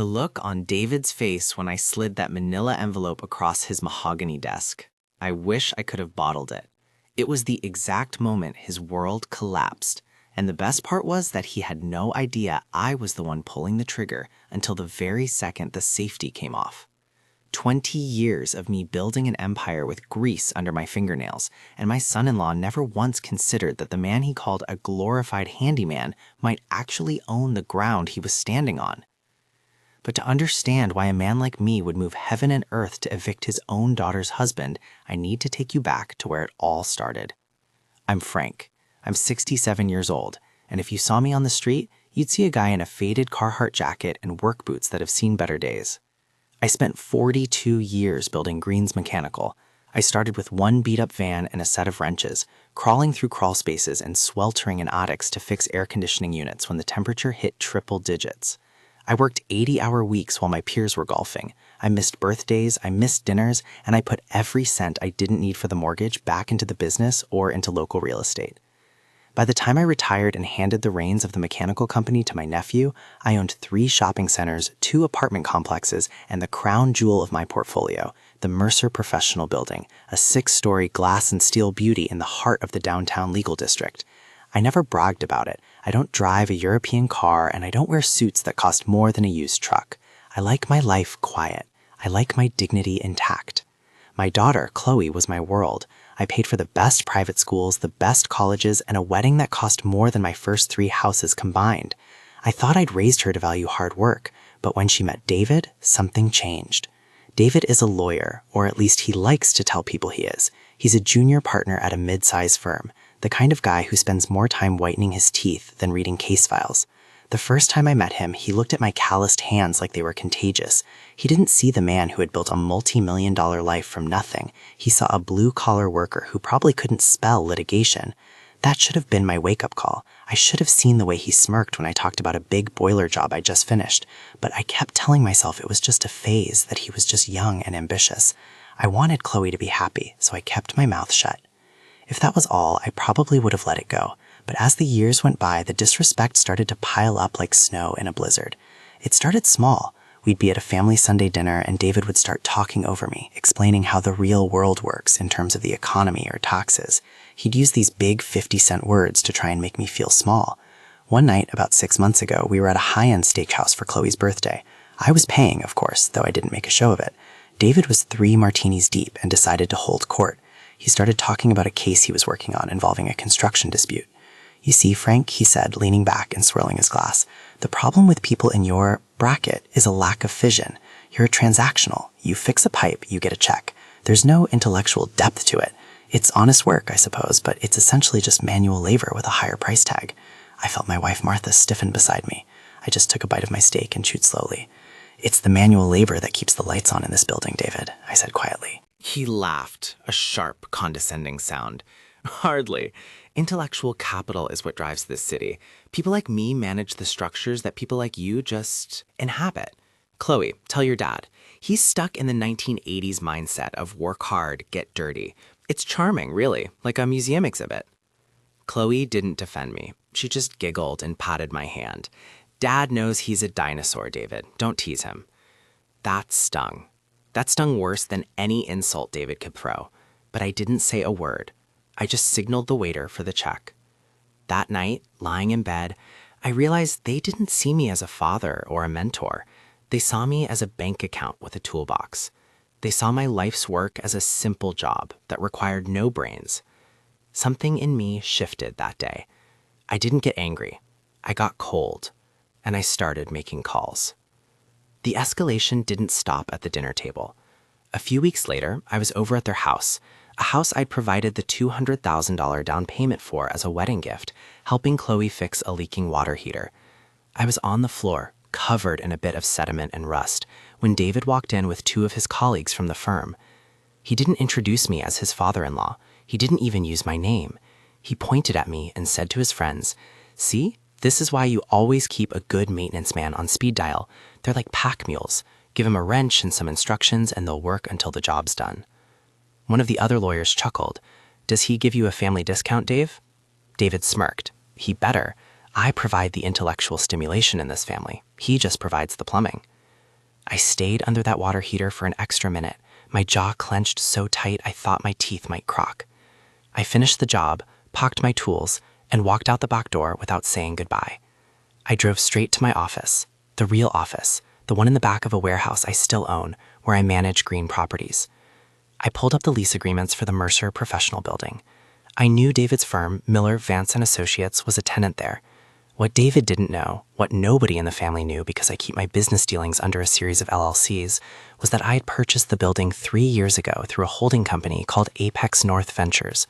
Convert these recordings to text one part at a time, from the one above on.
The look on David's face when I slid that manila envelope across his mahogany desk. I wish I could have bottled it. It was the exact moment his world collapsed, and the best part was that he had no idea I was the one pulling the trigger until the very second the safety came off. 20 years of me building an empire with grease under my fingernails, and my son-in-law never once considered that the man he called a glorified handyman might actually own the ground he was standing on. But to understand why a man like me would move heaven and earth to evict his own daughter's husband, I need to take you back to where it all started. I'm Frank. I'm 67 years old, and if you saw me on the street, you'd see a guy in a faded Carhartt jacket and work boots that have seen better days. I spent 42 years building Green's Mechanical. I started with one beat-up van and a set of wrenches, crawling through crawl spaces and sweltering in attics to fix air conditioning units when the temperature hit triple digits. I worked 80-hour weeks while my peers were golfing. I missed birthdays, I missed dinners, and I put every cent I didn't need for the mortgage back into the business or into local real estate. By the time I retired and handed the reins of the mechanical company to my nephew, I owned 3 shopping centers, 2 apartment complexes, and the crown jewel of my portfolio, the Mercer Professional Building, a 6-story glass and steel beauty in the heart of the downtown legal district. I never bragged about it. I don't drive a European car, and I don't wear suits that cost more than a used truck. I like my life quiet. I like my dignity intact. My daughter, Chloe, was my world. I paid for the best private schools, the best colleges, and a wedding that cost more than my first 3 houses combined. I thought I'd raised her to value hard work, but when she met David, something changed. David is a lawyer, or at least he likes to tell people he is. He's a junior partner at a mid-size firm, the kind of guy who spends more time whitening his teeth than reading case files. The first time I met him, he looked at my calloused hands like they were contagious. He didn't see the man who had built a multi-million-dollar life from nothing. He saw a blue-collar worker who probably couldn't spell litigation. That should have been my wake-up call. I should have seen the way he smirked when I talked about a big boiler job I just finished. But I kept telling myself it was just a phase, that he was just young and ambitious. I wanted Chloe to be happy, so I kept my mouth shut. If that was all, I probably would have let it go. But as the years went by, the disrespect started to pile up like snow in a blizzard. It started small. We'd be at a family Sunday dinner, and David would start talking over me, explaining how the real world works in terms of the economy or taxes. He'd use these big 50-cent words to try and make me feel small. One night, about 6 months ago, we were at a high-end steakhouse for Chloe's birthday. I was paying, of course, though I didn't make a show of it. David was 3 martinis deep and decided to hold court. He started talking about a case he was working on involving a construction dispute. "You see, Frank," he said, leaning back and swirling his glass, "the problem with people in your bracket is a lack of vision. You're transactional. You fix a pipe, you get a check. There's no intellectual depth to it. It's honest work, I suppose, but it's essentially just manual labor with a higher price tag." I felt my wife Martha stiffen beside me. I just took a bite of my steak and chewed slowly. "It's the manual labor that keeps the lights on in this building, David," I said quietly. He laughed, a sharp, condescending sound. "Hardly. Intellectual capital is what drives this city. People like me manage the structures that people like you just inhabit. Chloe, tell your dad. He's stuck in the 1980s mindset of work hard, get dirty. It's charming, really, like a museum exhibit." Chloe didn't defend me. She just giggled and patted my hand. "Dad knows he's a dinosaur, David. Don't tease him." That stung. That stung worse than any insult David could throw. But I didn't say a word. I just signaled the waiter for the check. That night, lying in bed, I realized they didn't see me as a father or a mentor. They saw me as a bank account with a toolbox. They saw my life's work as a simple job that required no brains. Something in me shifted that day. I didn't get angry. I got cold, and I started making calls. The escalation didn't stop at the dinner table. A few weeks later, I was over at their house, a house I'd provided the $200,000 down payment for as a wedding gift, helping Chloe fix a leaking water heater. I was on the floor, covered in a bit of sediment and rust, when David walked in with 2 of his colleagues from the firm. He didn't introduce me as his father-in-law. He didn't even use my name. He pointed at me and said to his friends, "See, this is why you always keep a good maintenance man on speed dial. They're like pack mules. Give them a wrench and some instructions and they'll work until the job's done." One of the other lawyers chuckled. "Does he give you a family discount, Dave?" David smirked. "He better. I provide the intellectual stimulation in this family. He just provides the plumbing." I stayed under that water heater for an extra minute, my jaw clenched so tight I thought my teeth might crock. I finished the job, packed my tools, and walked out the back door without saying goodbye. I drove straight to my office, the real office, the one in the back of a warehouse I still own, where I manage green properties. I pulled up the lease agreements for the Mercer Professional Building. I knew David's firm, Miller, Vance & Associates, was a tenant there. What David didn't know, what nobody in the family knew because I keep my business dealings under a series of LLCs, was that I had purchased the building 3 years ago through a holding company called Apex North Ventures.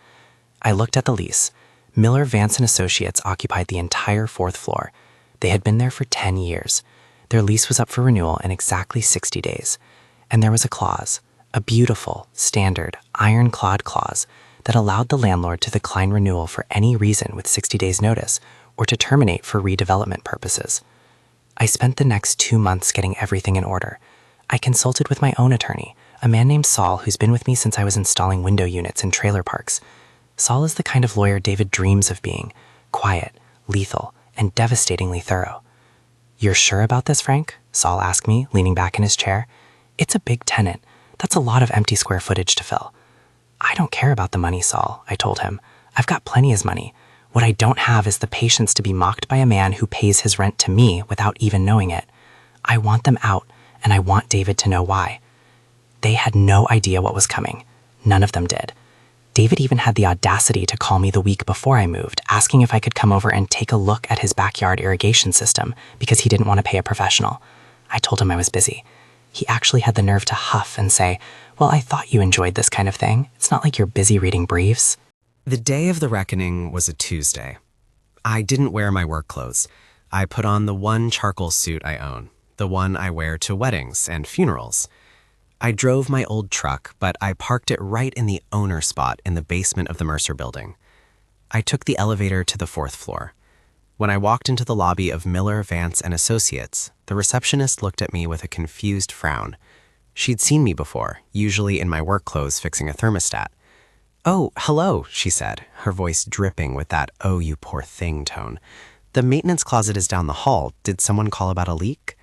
I looked at the lease. Miller, Vance & Associates occupied the entire 4th floor. They had been there for 10 years. Their lease was up for renewal in exactly 60 days. And there was a clause, a beautiful, standard, ironclad clause that allowed the landlord to decline renewal for any reason with 60 days' notice or to terminate for redevelopment purposes. I spent the next 2 months getting everything in order. I consulted with my own attorney, a man named Saul who's been with me since I was installing window units in trailer parks. Saul is the kind of lawyer David dreams of being, quiet, lethal, and devastatingly thorough. "You're sure about this, Frank?" Saul asked me, leaning back in his chair. "It's a big tenant. That's a lot of empty square footage to fill." "I don't care about the money, Saul," I told him. "I've got plenty of money. What I don't have is the patience to be mocked by a man who pays his rent to me without even knowing it. I want them out, and I want David to know why." They had no idea what was coming. None of them did. David even had the audacity to call me the week before I moved, asking if I could come over and take a look at his backyard irrigation system because he didn't want to pay a professional. I told him I was busy. He actually had the nerve to huff and say, "Well, I thought you enjoyed this kind of thing. It's not like you're busy reading briefs." The day of the reckoning was a Tuesday. I didn't wear my work clothes. I put on the one charcoal suit I own, the one I wear to weddings and funerals. I drove my old truck, but I parked it right in the owner spot in the basement of the Mercer building. I took the elevator to the 4th floor. When I walked into the lobby of Miller, Vance & Associates, the receptionist looked at me with a confused frown. She'd seen me before, usually in my work clothes fixing a thermostat. "Oh, hello," she said, her voice dripping with that "oh, you poor thing" tone. "The maintenance closet is down the hall. Did someone call about a leak?"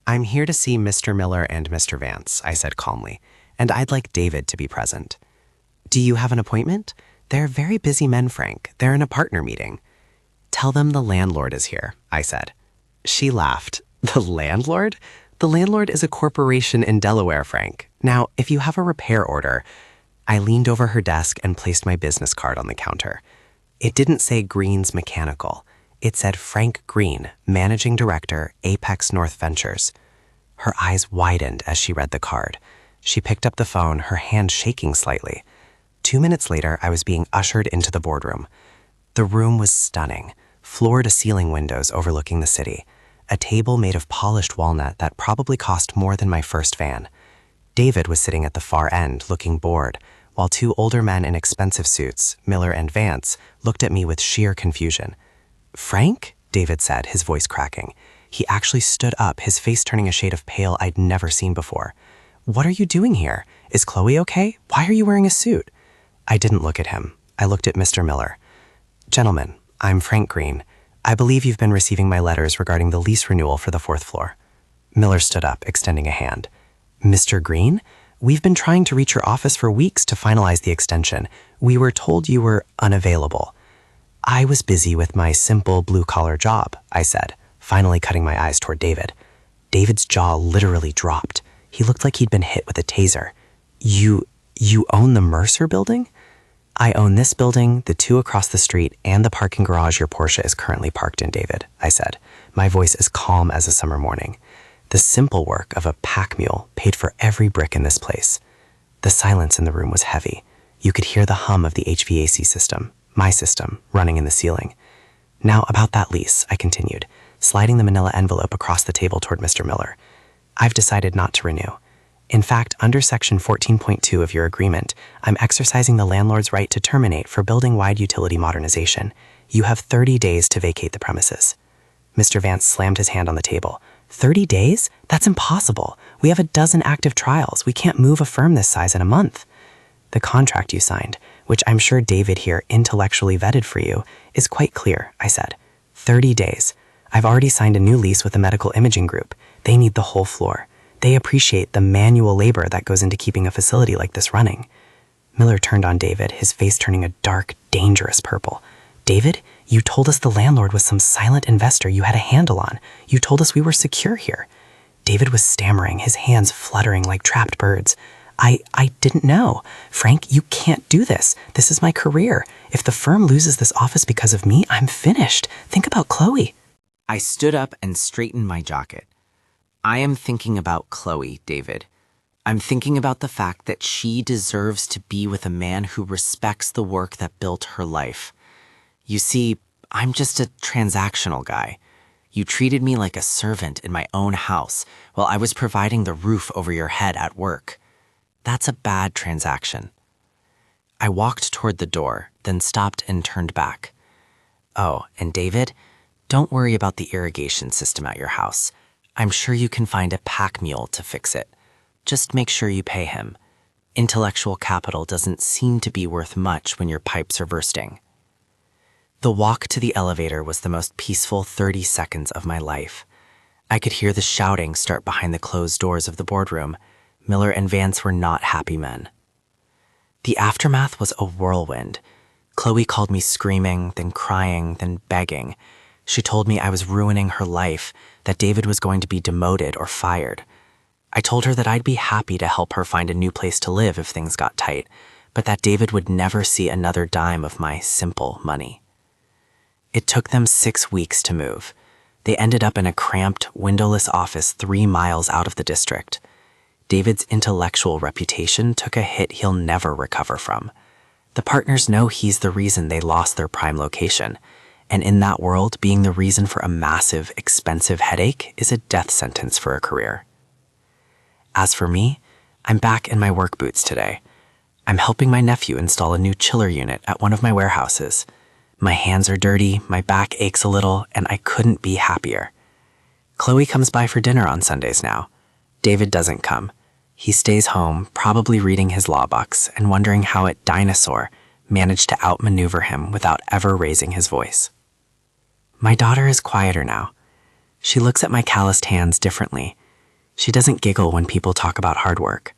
"I'm here to see Mr. Miller and Mr. Vance," I said calmly, "and I'd like David to be present." "Do you have an appointment? They're very busy men, Frank. They're in a partner meeting." "Tell them the landlord is here," I said. She laughed. "The landlord? The landlord is a corporation in Delaware, Frank. Now, if you have a repair order..." I leaned over her desk and placed my business card on the counter. It didn't say Green's Mechanical. It said Frank Green, Managing Director, Apex North Ventures. Her eyes widened as she read the card. She picked up the phone, her hand shaking slightly. 2 minutes later, I was being ushered into the boardroom. The room was stunning, floor-to-ceiling windows overlooking the city, a table made of polished walnut that probably cost more than my first van. David was sitting at the far end, looking bored, while 2 older men in expensive suits, Miller and Vance, looked at me with sheer confusion. "Frank?" David said, his voice cracking. He actually stood up, his face turning a shade of pale I'd never seen before. "What are you doing here? Is Chloe okay? Why are you wearing a suit?" I didn't look at him. I looked at Mr. Miller. "Gentlemen, I'm Frank Green. I believe you've been receiving my letters regarding the lease renewal for the 4th floor." Miller stood up, extending a hand. "Mr. Green? We've been trying to reach your office for weeks to finalize the extension. We were told you were unavailable." "I was busy with my simple blue-collar job," I said, finally cutting my eyes toward David. David's jaw literally dropped. He looked like he'd been hit with a taser. You own the Mercer building?" "I own this building, the 2 across the street, and the parking garage your Porsche is currently parked in, David," I said, my voice as calm as a summer morning. The simple work of a pack mule paid for every brick in this place. The silence in the room was heavy. You could hear the hum of the HVAC system, my system, running in the ceiling. "Now about that lease," I continued, sliding the manila envelope across the table toward Mr. Miller. "I've decided not to renew. In fact, under Section 14.2 of your agreement, I'm exercising the landlord's right to terminate for building-wide utility modernization. You have 30 days to vacate the premises." Mr. Vance slammed his hand on the table. 30 days? That's impossible. We have a dozen active trials. We can't move a firm this size in a month. "The contract you signed, which I'm sure David here intellectually vetted for you, is quite clear," I said. 30 days. I've already signed a new lease with the medical imaging group. They need the whole floor. They appreciate the manual labor that goes into keeping a facility like this running. Miller turned on David, his face turning a dark, dangerous purple. David, you told us the landlord was some silent investor you had a handle on. You told us we were secure here. David was stammering, his hands fluttering like trapped birds. I didn't know. Frank, you can't do this. This is my career. If the firm loses this office because of me, I'm finished. Think about Chloe. I stood up and straightened my jacket. I am thinking about Chloe, David. I'm thinking about the fact that she deserves to be with a man who respects the work that built her life. You see, I'm just a transactional guy. You treated me like a servant in my own house while I was providing the roof over your head at work. That's a bad transaction. I walked toward the door, then stopped and turned back. Oh, and David, don't worry about the irrigation system at your house. I'm sure you can find a pack mule to fix it. Just make sure you pay him. Intellectual capital doesn't seem to be worth much when your pipes are bursting. The walk to the elevator was the most peaceful 30 seconds of my life. I could hear the shouting start behind the closed doors of the boardroom. Miller and Vance were not happy men. The aftermath was a whirlwind. Chloe called me screaming, then crying, then begging. She told me I was ruining her life, that David was going to be demoted or fired. I told her that I'd be happy to help her find a new place to live if things got tight, but that David would never see another dime of my simple money. It took them 6 weeks to move. They ended up in a cramped, windowless office 3 miles out of the district. David's intellectual reputation took a hit he'll never recover from. The partners know he's the reason they lost their prime location, and in that world, being the reason for a massive, expensive headache is a death sentence for a career. As for me, I'm back in my work boots today. I'm helping my nephew install a new chiller unit at one of my warehouses. My hands are dirty, my back aches a little, and I couldn't be happier. Chloe comes by for dinner on Sundays now. David doesn't come. He stays home, probably reading his law books and wondering how a dinosaur managed to outmaneuver him without ever raising his voice. My daughter is quieter now. She looks at my calloused hands differently. She doesn't giggle when people talk about hard work.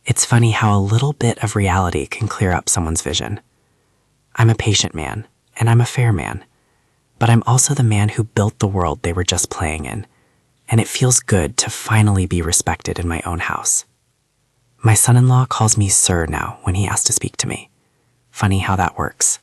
It's funny how a little bit of reality can clear up someone's vision. I'm a patient man, and I'm a fair man. But I'm also the man who built the world they were just playing in, and it feels good to finally be respected in my own house. My son-in-law calls me sir now when he asks to speak to me. Funny how that works.